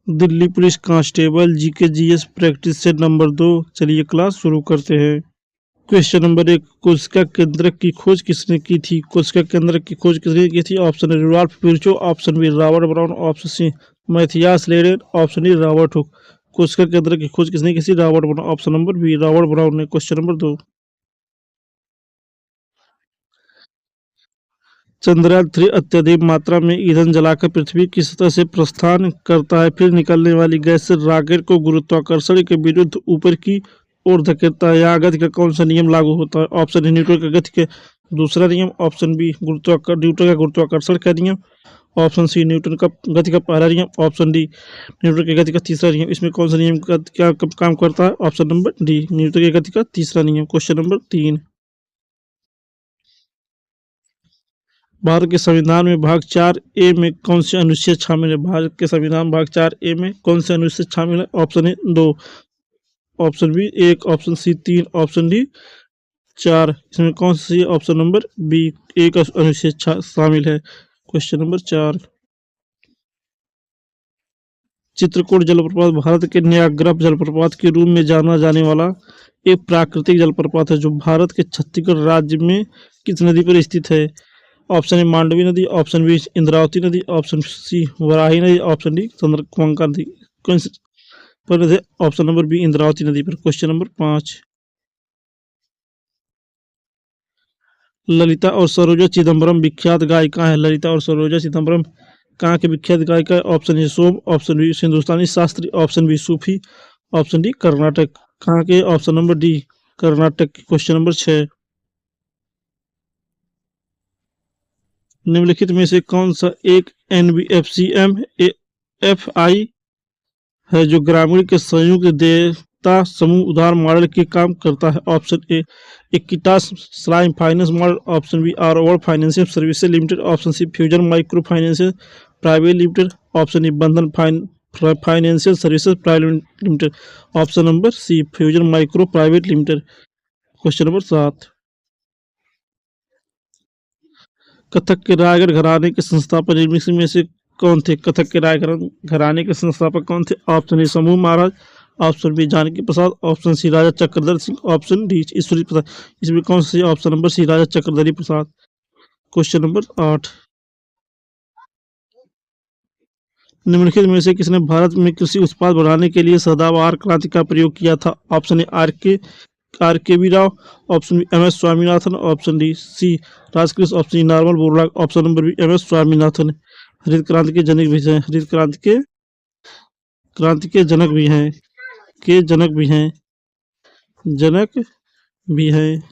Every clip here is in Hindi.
Delhi police constable GK GS practice set number 2। चलिए क्लास शुरू करते हैं। क्वेश्चन नंबर 1, कोशिका केंद्रक की खोज किसने की थी? कोशिका केंद्रक की खोज किसने की थी? Option A Rudolf Virchow, option B Robert Brown, option C Matthias Schleiden, option D Robert Hooke. कोशिका केंद्रक की खोज किसने की थी? Robert Brown. Option number B Robert Brown ने। क्वेश्चन नंबर 2, चंद्रयान-3 अत्यधिक मात्रा में ईंधन जलाकर पृथ्वी की सतह से प्रस्थान करता है, फिर निकलने वाली गैस से रॉकेट को गुरुत्वाकर्षण के विरुद्ध ऊपर की ओर धकेलता है। यहाँ गति का कौन सा नियम लागू होता है? ऑप्शन ए न्यूटन का गति के दूसरा नियम, ऑप्शन बी न्यूटन का गुरुत्वाकर्षण का नियम, ऑप्शन सी न्यूटन का गति का पहला नियम, ऑप्शन डी न्यूटन की गति का तीसरा नियम। इसमें कौन सा नियम का क्या काम करता है? ऑप्शन नंबर डी न्यूटन की गति का तीसरा नियम। क्वेश्चन नंबर 3, भारत के संविधान में भाग 4 ए में कौन से अनुच्छेद शामिल है? भारत के संविधान भाग 4 ए में कौन से अनुच्छेद शामिल है? Option A 2, option B 1, option C 3, option D 4। इसमें कौन सी? ऑप्शन नंबर बी 1 अनुच्छेद शामिल है। क्वेश्चन नंबर 4, चित्रकूट जलप्रपात भारत के न्यायाग्रा जलप्रपात के रूप में जाना जाने वाला एक प्राकृतिक जलप्रपात है जो भारत के छत्तीसगढ़ राज्य में किस नदी पर स्थित है? ऑप्शन ए मांडवी नदी, ऑप्शन बी इंद्रावती नदी, ऑप्शन सी वराही नदी, ऑप्शन डी चंद्रभागा नदी। कौन से पर है? ऑप्शन नंबर बी इंद्रावती नदी पर। क्वेश्चन नंबर 5, ललिता और सरोजा चिदम्बरम विख्यात गायिका है। ललिता और सरोजा चिदम्बरम कहाँ के विख्यात गायिका है? Option A Som, option B Hindustani शास्त्रीय, option B Sufi, option D Carnatic. कहाँ के? Option number D Carnatic. Question number 6, निम्नलिखित में से कौन सा एक NBFCMFI है जो ग्रामीण के संयुक्त देयता समूह उधार मॉडल के काम करता है? ऑप्शन ए इक्विटास स्लाइम फाइनेंस मॉडल, ऑप्शन बी आरओवर financial services limited, option C Fusion micro financial private limited, option E Bandhan financial services private limited, option number C Fusion micro private limited. Question number 7, Kathak के रायगढ़ घराने के संस्थापक निम्नलिखित में से कौन थे? कथक के रायगढ़ घराने के संस्थापक कौन थे? ऑप्शन ए समूह महाराज, ऑप्शन बी जानकी प्रसाद, ऑप्शन सी राजा चक्रधर सिंह, ऑप्शन डी ईश्वरी प्रसाद। इसमें कौन सी? ऑप्शन नंबर सी राजा चक्रधरी प्रसाद। क्वेश्चन नंबर 8, निम्नलिखित में से किसने भारत में कृषि उत्पाद बढ़ाने के लिए सदाबहार क्रांति का प्रयोग किया था? Option A R K V Rao, option B MS Swaminathan, option D C Rajkrishna, option D Norman Borlaug, option number B MS Swaminathan. हरित क्रांति के जनक भी हैं। हरित क्रांति के जनक भी हैं। जनक भी हैं।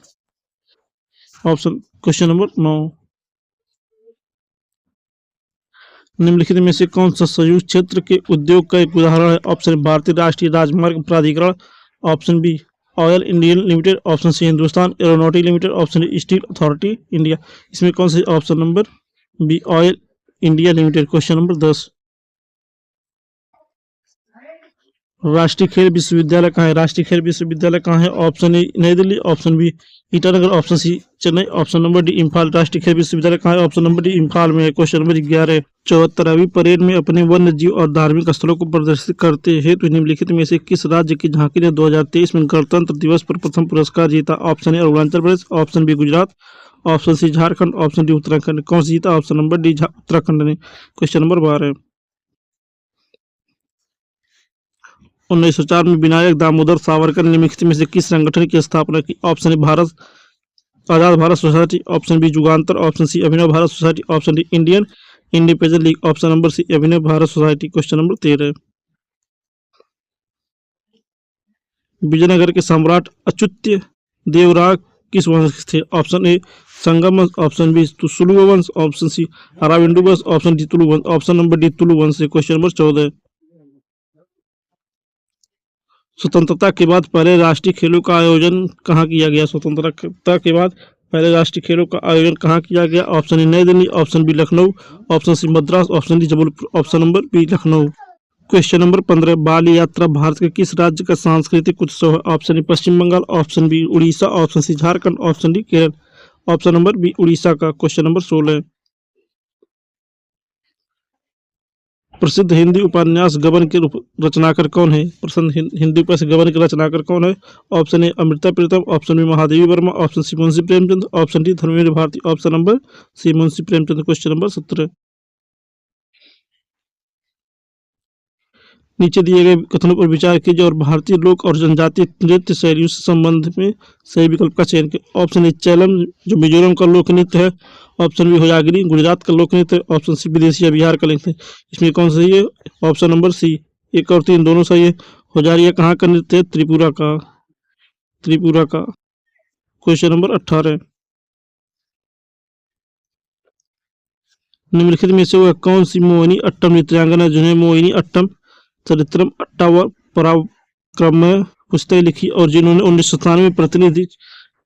ऑप्शन क्वेश्चन नंबर 9, निम्नलिखित में से कौन सा संयुक्त क्षेत्र के उद्योग का एक उदाहरण है? ऑप्शन भारतीय राष्ट्रीय राजमार्ग प्राधिकरण, option B oil Indian limited, option C Hindustan aeronautic limited, option D steel authority India. इसमें कौन सा? Option number B oil India limited. Question number 10, राष्ट्रीय खेल विश्वविद्यालय कहाँ है? राष्ट्रीय खेल विश्वविद्यालय कहाँ है? ऑप्शन ए नई Delhi, option B Itanagar, option C Chennai, option number D Imphal. राष्ट्रीय खेल विश्वविद्यालय कहाँ है? ऑप्शन नंबर डी इम्फाल में है। क्वेश्चन नंबर 11, 74वीं परेड में अपने वन्य जीव और धार्मिक स्थलों को प्रदर्शित करते हेतु निम्नलिखित में से किस राज्य की झांकी ने 2023 में गणतंत्र दिवस पर प्रथम पुरस्कार जीता? Option A Arunachal Pradesh, option B Gujarat, option C Jharkhand, option D Uttarakhand. कौन सा जीता? ऑप्शन नंबर डी उत्तराखंड ने। क्वेश्चन नंबर 12, 1904 में विनायक दामोदर सावरकर निम्नलिखित में से किस संगठन की स्थापना की? Option A Bharat Azad Bharat society, option B Yugantar, option C Abhinav Bharat society, option D Indian independent league, option number C Abhinav Bharat society. Question number 13, Vijayanagar के सम्राट अच्युत्य देवराय किस वंश थे? ऑप्शन ए संगम वंश, ऑप्शन बी सुलु वंश, ऑप्शन सी अराविंडु वंश, ऑप्शन डी तुलु वंश, ऑप्शन नंबर डी तुलु वंश। क्वेश्चन नंबर 14, स्वतंत्रता के बाद पहले राष्ट्रीय खेलों का आयोजन कहाँ किया गया? स्वतंत्रता के बाद पहले राष्ट्रीय खेलों का आयोजन कहाँ किया गया? ऑप्शन ए नई Delhi, option B Lucknow, option C Madras, option D Jabalpur, option number B Lucknow. Question number 15, बाल यात्रा भारत के किस राज्य का सांस्कृतिक उत्सव है? Option A Paschim Bengal, option B Odisha, option C Jharkhand, option D Kerala, option number B Odisha का। क्वेश्चन नंबर 16, प्रसिद्ध हिंदी उपन्यास गबन के रचनाकार कौन है? प्रसिद्ध हिंदी उपन्यास गबन के रचनाकार कौन है? Option A Amrita Pritam, option B Mahadevi Verma, option C Munshi Premchand, option D Dharmendra Bharati, option number C Munshi Premchand. Question number 17। नीचे दिए गए कथनों पर विचार कीजिए और भारतीय लोक और जनजातीय नृत्य शैलियों से संबंध में सही विकल्प का चयन करें। ऑप्शन ए चैलम जो मिजोरम का लोक नृत्य है, ऑप्शन बी होजागिरी गुजरात का लोक नृत्य, ऑप्शन सी विदेशिया बिहार का नृत्य। इसमें कौन सही है? ऑप्शन नंबर सी। 1 और 3 दोनों सही है। होजारिया कहाँ का नृत्य है? त्रिपुरा का, त्रिपुरा का। Question number 18। निम्नलिखित में से वह कौन सी मोहिनी अट्टम नृत्यांगना जिन्हें मोहिनी अट्टम चरित्रम अट्टावर पराक्रम पुस्तक लिखी और जिन्होंने 1997 में प्रतिनिधि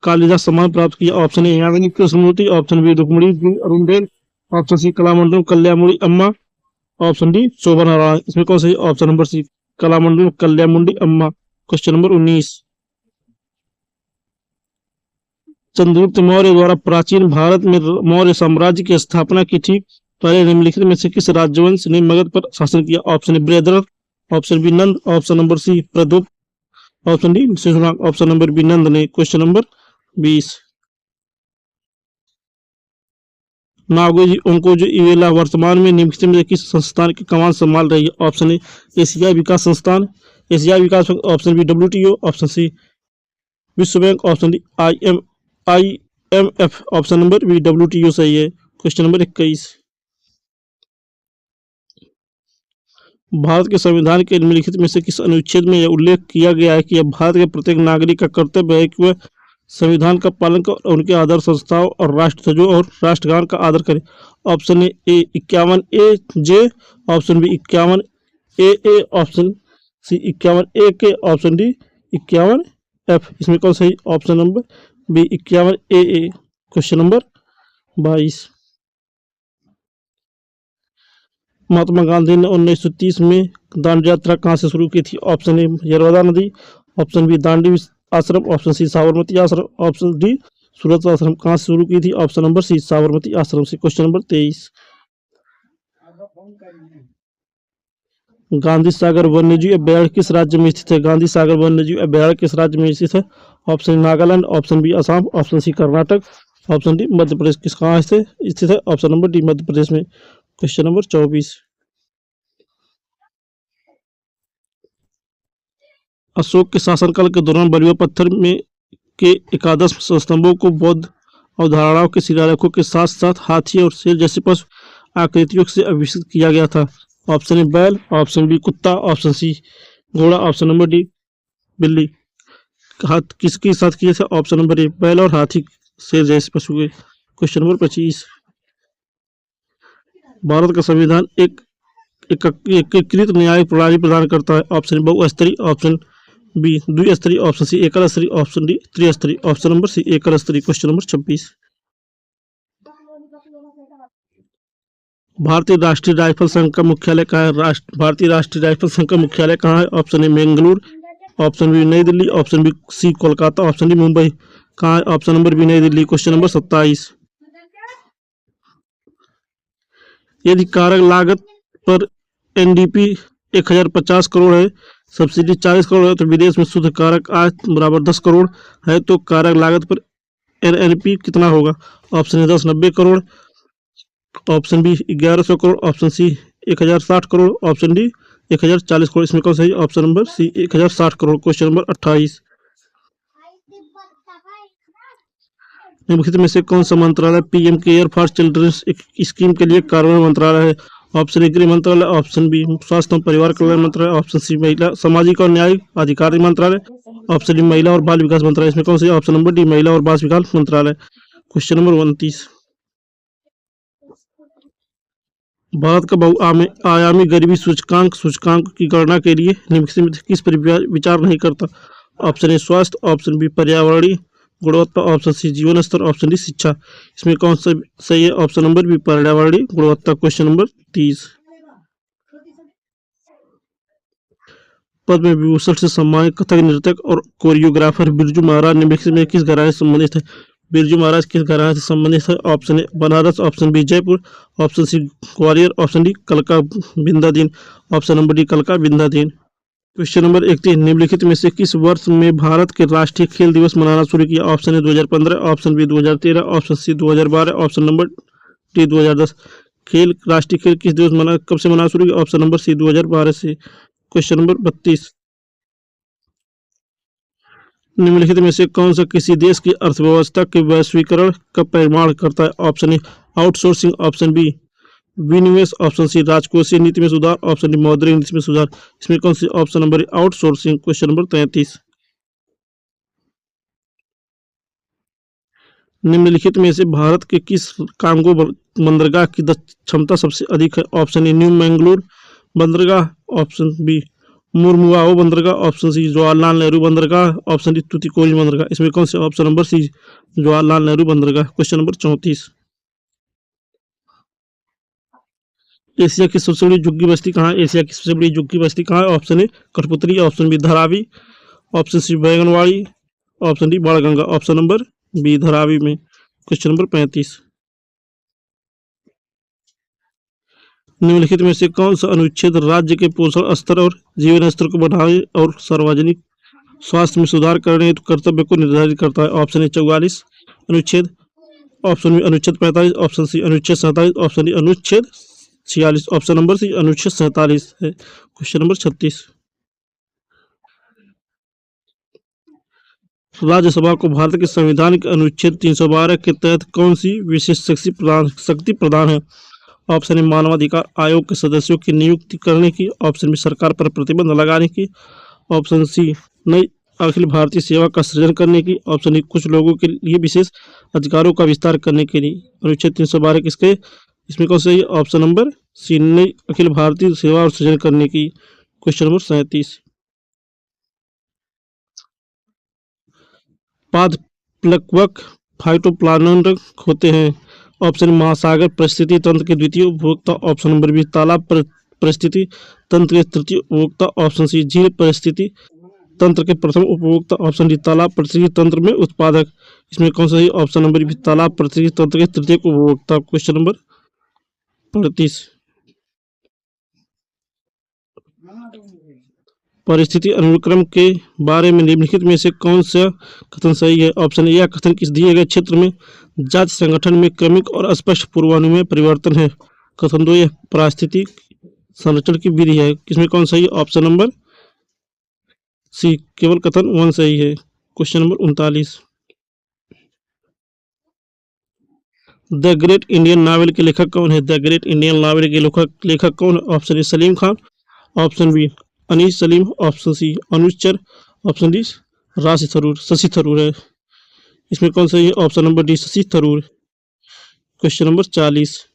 कालिदास सम्मान प्राप्त किया? Option A Yamini Krishnamurthy, option B Rukmini Arundev, option C Kalamandalam Kalyamudi Amma, option D Shobha Narayan. इसमें कौन सही? Option number C Kalamandalam Kalyamundi Amma. Question number 19। Chandragupta Maurya द्वारा प्राचीन भारत में मौर्य साम्राज्य की स्थापना की ठीक पहले निम्नलिखित में से किस राजवंश ने मगध पर शासन किया? Option A Brihadratha, option B Nanda, option number C Pradyumna, option D Shishunaga, option number B Nanda ने। Question number 20। नागोजी ओंकोजो इवेला वर्तमान में निम्नलिखित में से किस संस्थान की कमान संभाल रही है? ऑप्शन ए एशियाई विकास संस्थान, एशियाई विकास bank, option B WTO, option C विश्व bank, option D IMF, option number B WTO सही है। Question number 21। भारत के संविधान के निम्नलिखित में से किस अनुच्छेद में यह उल्लेख किया गया है कि यह भारत के प्रत्येक नागरिक का कर्तव्य है कि वह संविधान का पालन कर और उनके आदर्श संस्थाओं और राष्ट्रध्वजों और राष्ट्रगान का आदर करे? Option A 51A option B 51AA, option C 51AK, option D 51F। इसमें कौन सही? Option number B 51AA। Question number 22। Mahatma Gandhi ने 1930 में दांडी यात्रा कहाँ से शुरू की थी? ऑप्शन ए यरवदा नदी, ऑप्शन बी दांडी आश्रम, ऑप्शन सी साबरमती आश्रम, ऑप्शन डी सूरत आश्रम। कहाँ से शुरू की थी? ऑप्शन नंबर सी साबरमती आश्रम से। Question number 23। गांधी सागर वन्यजीव अभयारण्य किस राज्य में स्थित है? गांधी सागर वन्यजीव अभयारण्य किस राज्य में स्थित है? Option Nagaland, option B Assam, option C Karnataka, option D Madhya Pradesh. किस कहाँ स्थित है? Option number D Madhya Pradesh में। Question number 24। अशोक के शासनकाल के दौरान बलुआ पत्थर में के एकादश स्तंभों को बौद्ध अवधारणाओं के शिलालेखों के साथ साथ हाथी और शेर जैसी पशु आकृतियों से अभिषेक किया गया था? ऑप्शन ए बैल, ऑप्शन बी कुत्ता, ऑप्शन सी घोड़ा, ऑप्शन नंबर डी बिल्ली। किसके साथ किया था? ऑप्शन नंबर ए बैल और हाथी शेर जैसे पशु के। Question number 25। भारत का संविधान एक एकीकृत न्यायिक प्रणाली प्रदान करता है? ऑप्शन बहुस्तरीय, ऑप्शन बी द्विस्तरीय, ऑप्शन सी एकल स्तरीय, ऑप्शन डी त्रिस्तरीय, ऑप्शन नंबर सी एकल स्तरीय। Question number 26। भारतीय राष्ट्रीय राइफल संघ का मुख्यालय कहाँ है? भारतीय राष्ट्रीय राइफल संघ का मुख्यालय कहाँ है? Option A Bengaluru, option B New Delhi, option B C Kolkata, option D Mumbai. कहाँ है? Option number B New Delhi. Question number 27। यदि कारक लागत पर NDP 1050 करोड़ है, सब्सिडी 40 करोड़ है, तो विदेश में शुद्ध कारक आय बराबर 10 करोड़ है, तो कारक लागत पर NNP कितना होगा? Option A 1090 crore, option B 1100 crore, option C 1060 crore, option D 1040 crore. इसमें कौन सही? Option number C 1060 crore. Question number 28। निम्नलिखित में से कौन सा मंत्रालय PM care for children scheme के लिए कार्यान्वयन मंत्रालय है? ऑप्शन ए गृह मंत्रालय, ऑप्शन बी स्वास्थ्य एवं परिवार कल्याण मंत्रालय, ऑप्शन सी महिला सामाजिक और न्याय अधिकारी मंत्रालय, ऑप्शन डी महिला और बाल विकास मंत्रालय। इसमें कौन सा? ऑप्शन नंबर डी महिला और बाल विकास मंत्रालय। Question number 29। भारत का बहुआयामी गरीबी सूचकांक की गणना के लिए निम्नलिखित में किस पर विचार नहीं करता? ऑप्शन ए स्वास्थ्य, ऑप्शन बी पर्यावरणीय गुणवत्ता, ऑप्शन सी जीवन स्तर, ऑप्शन डी शिक्षा। इसमें कौन सा सही है? ऑप्शन नंबर बी पर्यावरणीय गुणवत्ता। Question number 30। पद्म विभूषण से सम्मानित कथक नृतक और कोरियोग्राफर बिरजू महाराज निम्नलिखित में किस घराने से संबंधित है? बिरजू महाराज किस घराने से संबंधित है? ऑप्शन ए Banaras, option B Jaipur, option C Gwalior, option D कलका Bindadin, option number D कलका Bindadin. Question number 31, निम्नलिखित में से किस वर्ष में भारत के राष्ट्रीय खेल दिवस मनाना शुरू किया? Option A 2015, option B 2013, option C 2012, option number D 2010। खेल राष्ट्रीय खेल किस दिवस मना कब से मनाना शुरू किया? ऑप्शन नंबर सी 2012 से। क्वेश्चन नंबर 32, निम्नलिखित में से कौन सा किसी देश की अर्थव्यवस्था के वैश्वीकरण का परिमाण करता है? Option A outsourcing, option B विनिवेश, ऑप्शन सी राजकोषीय नीति में सुधार, ऑप्शन डी मौद्रिक नीति में सुधार। इसमें कौन सी option number outsourcing. Question number 33, निम्नलिखित में से भारत के किस कांगो बंदरगाह की क्षमता सबसे अधिक है? ऑप्शन ए न्यू मैंगलोर बंदरगाह, ऑप्शन बी मुर्मुगाओ बंदरगाह, ऑप्शन सी जवाहरलाल नेहरू बंदरगाह, ऑप्शन डी तूतीकोरिन बंदरगाह। इसमें कौन से option number C Jawaharlal Nehru बंदरगाह। क्वेश्चन नंबर 34, एशिया की सबसे बड़ी झुग्गी बस्ती कहाँ है? एशिया की सबसे बड़ी झुग्गी बस्ती कहाँ है? Option A Kathputli, option B Dharavi, option C Baiganwadi, option D Banganga, option number B Dharavi में। क्वेश्चन नंबर 35, निम्नलिखित में से कौन सा अनुच्छेद राज्य के पोषण स्तर और जीवन स्तर को बढ़ाने और सार्वजनिक स्वास्थ्य में सुधार करने हेतु कर्तव्य को निर्धारित करता है? ऑप्शन ए 44 अनुच्छेद, ऑप्शन बी अनुच्छेद 45, ऑप्शन सी अनुच्छेद 47, ऑप्शन डी अनुच्छेद 46, ऑप्शन नंबर सी अनुच्छेद 47 है। क्वेश्चन नंबर 36, राज्यसभा को भारत के संविधान के अनुच्छेद 312 के तहत कौन सी विशेष शक्ति प्रदान है? ऑप्शन ए मानवाधिकार आयोग के सदस्यों की नियुक्ति करने की, ऑप्शन बी सरकार पर प्रतिबंध लगाने की, ऑप्शन सी नई अखिल भारतीय सेवा का सृजन करने की, ऑप्शन डी कुछ लोगों के लिए विशेष अधिकारों का विस्तार करने के लिए। अनुच्छेद 312 किसके? इसमें कौन सा है? ऑप्शन नंबर सी नई अखिल भारतीय सेवा और सृजन करने की। क्वेश्चन नंबर 37, पाद प्लवक फाइटोप्लांक्टन होते हैं? ऑप्शन महासागर परिस्थिति तंत्र के द्वितीय उपभोक्ता, ऑप्शन नंबर बी तालाब परिस्थिति तंत्र के तृतीय उपभोक्ता, ऑप्शन सी झील परिस्थिति तंत्र के प्रथम उपभोक्ता, ऑप्शन डी तालाब परिस्थिति तंत्र में उत्पादक। इसमें कौन सा है? ऑप्शन नंबर बी तालाब परिस्थिति तंत्र के तृतीय उपभोक्ता। क्वेश्चन नंबर 38, परिस्थिति अनुक्रम के बारे में निम्नलिखित में से कौन सा कथन सही है? ऑप्शन ए यह कथन किस दिए गए क्षेत्र में जाति संगठन में क्रमिक और अस्पष्ट पूर्वानुमेय परिवर्तन है। कथन 2 यह पारिस्थितिक संरक्षण की विधि है। किसमें कौन सही है? ऑप्शन नंबर सी केवल कथन 1 सही है। Question number 39, the great Indian novel के लेखक कौन है? द ग्रेट इंडियन नावल के लेखक कौन है? Option A Salim Khan, option B Anees Salim, option C Anuj Char, option D Shashi Tharoor है। इसमें कौन सा है? Option number D Shashi Tharoor. Question number 40,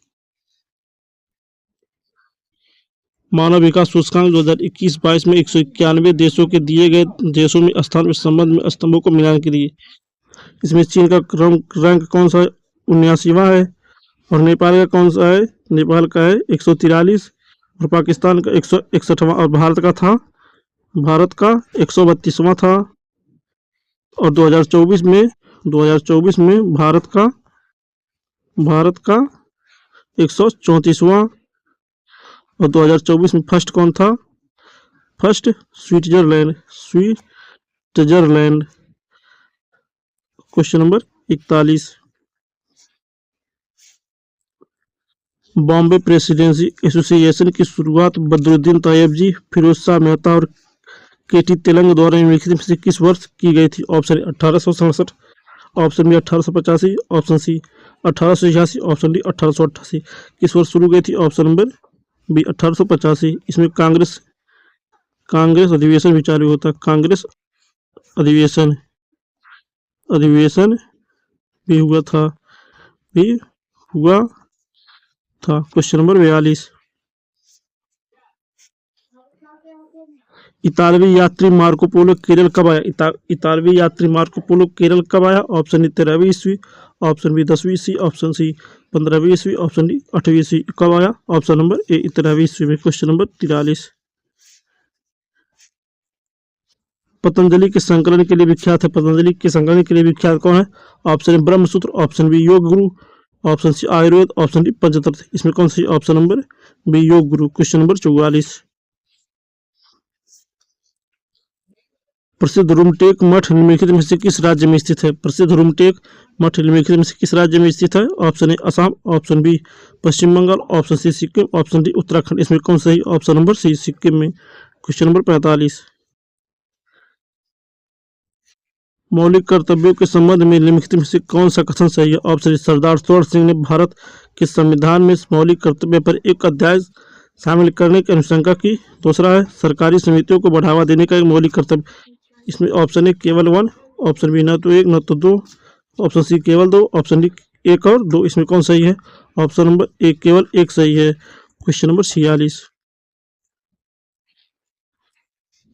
मानव विकास सूचकांक 2021-22 में 191 देशों के दिए गए देशों में स्थान में संबंध में स्तंभों को मिलान के लिए इसमें चीन का रैंक कौन सा है? 79वां है। और नेपाल का कौन सा है? नेपाल का है 143 और पाकिस्तान का 161वां और भारत का 132वां था। और 2024 में भारत का 134वां। और 2024 में फर्स्ट कौन था? First Switzerland. Question number 41, Bombay presidency association की शुरुआत बदरुद्दीन तैयबजी, फिरोज शाह मेहता और केटी तेलंग द्वारा निम्नलिखित में से किस वर्ष की गई थी? Option 1867, option B 1885, option C 1886, option D 1888। किस वर्ष शुरू गई थी? Option number B 1885। इसमें कांग्रेस अधिवेशन भी चालू होता है। कांग्रेस अधिवेशन भी हुआ था। क्वेश्चन नंबर 42, इतालवी यात्री मार्को पोलो केरल कब आया? इतालवी यात्री मार्को पोलो केरल कब आया? ऑप्शन डी 13वीं ईस्वी, ऑप्शन बी 10वीं ईस्वी, ऑप्शन सी 15वीं ईस्वी, ऑप्शन डी 8वीं ईस्वी। कब आया? ऑप्शन नंबर ए 13वीं ईस्वी में। क्वेश्चन नंबर 43, पतंजलि के संकलन के लिए विख्यात है? पतंजलि के संकलन के लिए विख्यात कौन है? Option A Brahmasutra, option B योग गुरु, ऑप्शन सी आयुर्वेद, ऑप्शन डी पंचतंत्र। इसमें कौन सी? ऑप्शन नंबर बी योग गुरु। Question number 44। प्रसिद्ध रूमटेक मठ निम्नलिखित में से किस राज्य में स्थित है? प्रसिद्ध रूमटेक मठ निम्नलिखित में से किस राज्य में स्थित है? Option A Assam, option B Paschim Bengal, option C Sikkim, option D Uttarakhand. इसमें कौन सही? ऑप्शन नंबर सी सिक्किम में। Question number 45। मौलिक कर्तव्यों के संबंध में निम्नलिखित में से कौन सा कथन सही है? ऑप्शन ए सरदार स्वर्ण सिंह ने भारत के संविधान में मौलिक कर्तव्य पर एक अध्याय शामिल करने की अनुशंसा की। दूसरा है सरकारी समितियों को बढ़ावा देने का एक मौलिक कर्तव्य। इसमें ऑप्शन ए केवल 1, ऑप्शन बी न तो 1 न तो 2, ऑप्शन सी केवल 2, ऑप्शन डी 1 और 2। इसमें कौन सही है? ऑप्शन नंबर ए केवल 1 सही है। Question number 46।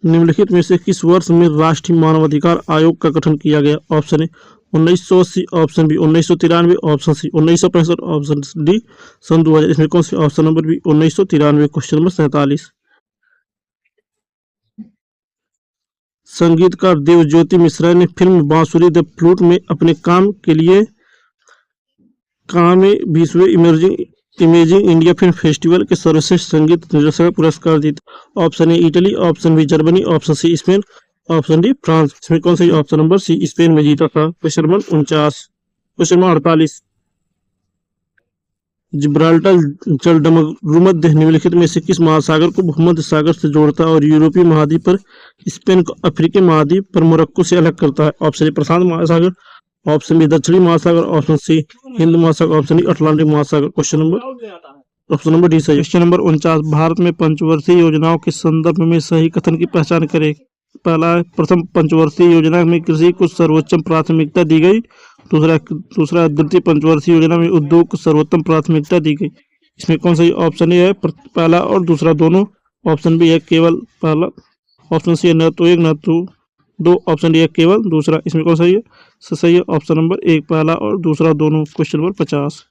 निम्नलिखित में से किस वर्ष में राष्ट्रीय मानवाधिकार आयोग का गठन किया गया? Option A 1980, option B 1993, option C 1965, option D सन 2000। इसमें कौन सी? Option number B 1993। Question number 47। संगीतकार देवज्योति मिश्रा ने फिल्म बांसुरी द फ्लूट में अपने काम के लिए कामे विश्व इमेजिंग इंडिया फिल्म फेस्टिवल के सर्वश्रेष्ठ संगीत निर्देशक का पुरस्कार जीता। Option A Italy, option B Germany, option C Spain, option D France. इसमें कौन सा? ऑप्शन नंबर सी स्पेन में जीता था। Question number 49। Question number 48। Gibraltar जलमग्रुमध्य निम्नलिखित में से किस महासागर को भूमध्य सागर से जोड़ता है और यूरोपीय महाद्वीप पर स्पेन को अफ्रीकी महाद्वीप पर मोरक्को से अलग करता है? ऑप्शन ए प्रशांत महासागर, ऑप्शन बी दक्षिणी महासागर, ऑप्शन सी हिंद महासागर, ऑप्शन डी अटलांटिक महासागर। Question number option number D सही। Question number 49। भारत में पंचवर्षीय योजनाओं के संदर्भ में सही कथन की पहचान करें। पहला, प्रथम पंचवर्षीय योजना में कृषि को सर्वोच्च प्राथमिकता दी गई। दूसरा द्वितीय पंचवर्षीय योजना में उद्योग को सर्वोत्तम प्राथमिकता दी गई। इसमें कौन सा? ऑप्शन ए है पहला और दूसरा दोनों, ऑप्शन बी है केवल पहला, ऑप्शन सी है न तो 1 न तो 2, ऑप्शन डी है केवल दूसरा। इसमें कौन सही है? सही है ऑप्शन नंबर 1 पहला और दूसरा दोनों। Question number 50।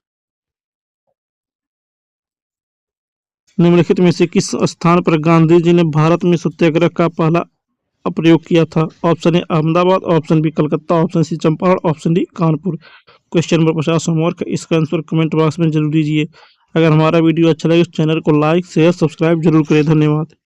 निम्नलिखित में से किस स्थान पर गांधी जी ने भारत में सत्याग्रह का पहला प्रयोग किया था? Option A Ahmedabad, option B Calcutta, option C Champaran, option D Kanpur. Question number 50 homework. इसका आंसर कमेंट बॉक्स में जरूर दीजिए। अगर हमारा वीडियो अच्छा लगे तो चैनल को लाइक शेयर सब्सक्राइब जरूर करें। धन्यवाद।